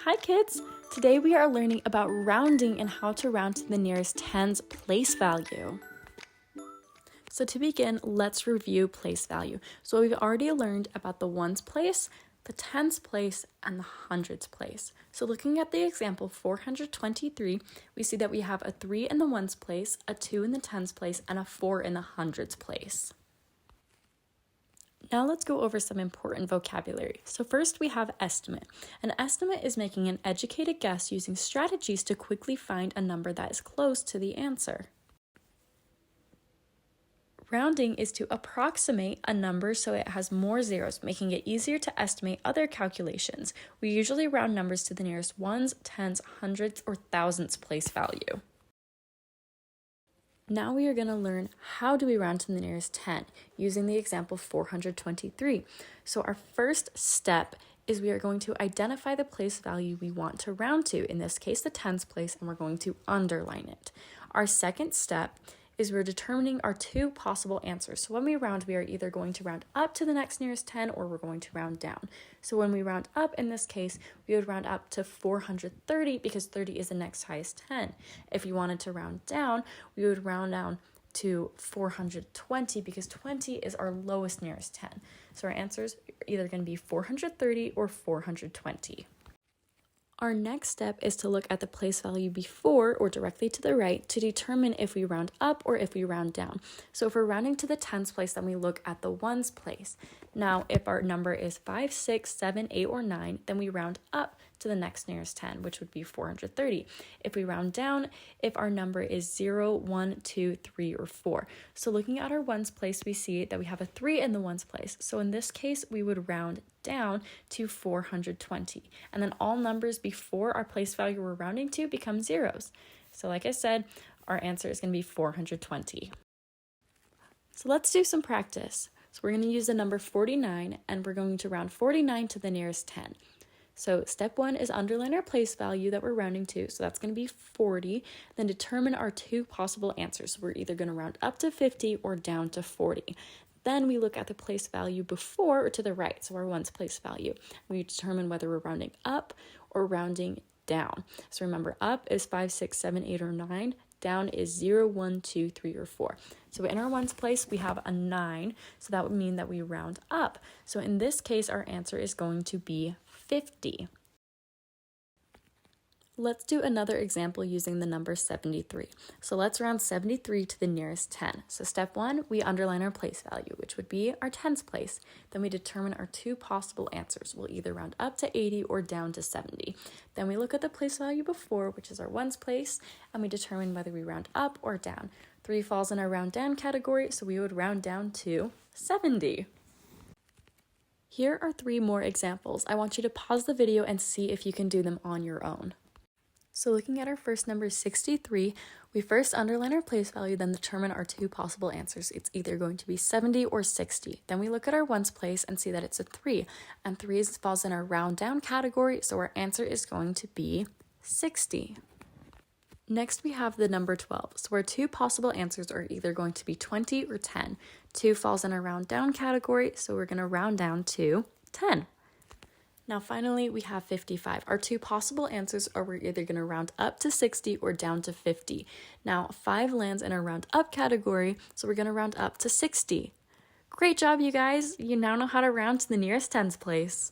Hi kids! Today we are learning about rounding and how to round to the nearest tens place value. So to begin, let's review place value. So we've already learned about the ones place, the tens place, and the hundreds place. So looking at the example 423, we see that we have a 3 in the ones place, a 2 in the tens place, and a 4 in the hundreds place. Now let's go over some important vocabulary. So first we have estimate. An estimate is making an educated guess using strategies to quickly find a number that is close to the answer. Rounding is to approximate a number so it has more zeros, making it easier to estimate other calculations. We usually round numbers to the nearest ones, tens, hundreds, or thousandths place value. Now we are going to learn how do we round to the nearest 10 using the example 423. So our first step is we are going to identify the place value we want to round to, in this case the tens place, and we're going to underline it. Our second step is we're determining our two possible answers. So when we round, we are either going to round up to the next nearest 10 or we're going to round down. So when we round up, in this case, we would round up to 430 because 30 is the next highest 10. If you wanted to round down, we would round down to 420 because 20 is our lowest nearest 10. So our answers are either going to be 430 or 420. Our next step is to look at the place value before or directly to the right to determine if we round up or if we round down. So if we're rounding to the tens place, then we look at the ones place. Now, if our number is 5, 6, 7, 8, or 9, then we round up to the next nearest 10, which would be 430. If we round down, if our number is 0, 1, 2, 3, or 4. So looking at our ones place, we see that we have a 3 in the ones place. So in this case, we would round down to 420. And then all numbers before our place value we're rounding to become zeros. So like I said, our answer is going to be 420. So let's do some practice. So we're going to use the number 49 and we're going to round 49 to the nearest 10. So step 1 is underline our place value that we're rounding to. So that's going to be 40. Then determine our two possible answers. So we're either going to round up to 50 or down to 40. Then we look at the place value before or to the right, so our ones place value. We determine whether we're rounding up or rounding down. So remember, up is 5, 6, 7, 8, or 9. Down is 0, 1, 2, 3, or 4. So in our ones place, we have a 9, so that would mean that we round up. So in this case, our answer is going to be 50. Let's do another example using the number 73. So let's round 73 to the nearest 10. So step 1, we underline our place value, which would be our tens place. Then we determine our two possible answers. We'll either round up to 80 or down to 70. Then we look at the place value before, which is our ones place, and we determine whether we round up or down. 3 falls in our round down category, so we would round down to 70. Here are 3 more examples. I want you to pause the video and see if you can do them on your own. So looking at our first number 63, we first underline our place value, then determine our two possible answers. It's either going to be 70 or 60. Then we look at our ones place and see that it's a 3, and 3 falls in our round down category, so our answer is going to be 60. Next, we have the number 12. So our two possible answers are either going to be 20 or 10. 2 falls in our round down category, so we're going to round down to 10. Now finally, we have 55. Our two possible answers are we're either going to round up to 60 or down to 50. Now 5 lands in our round up category, so we're going to round up to 60. Great job, you guys! You now know how to round to the nearest tens place.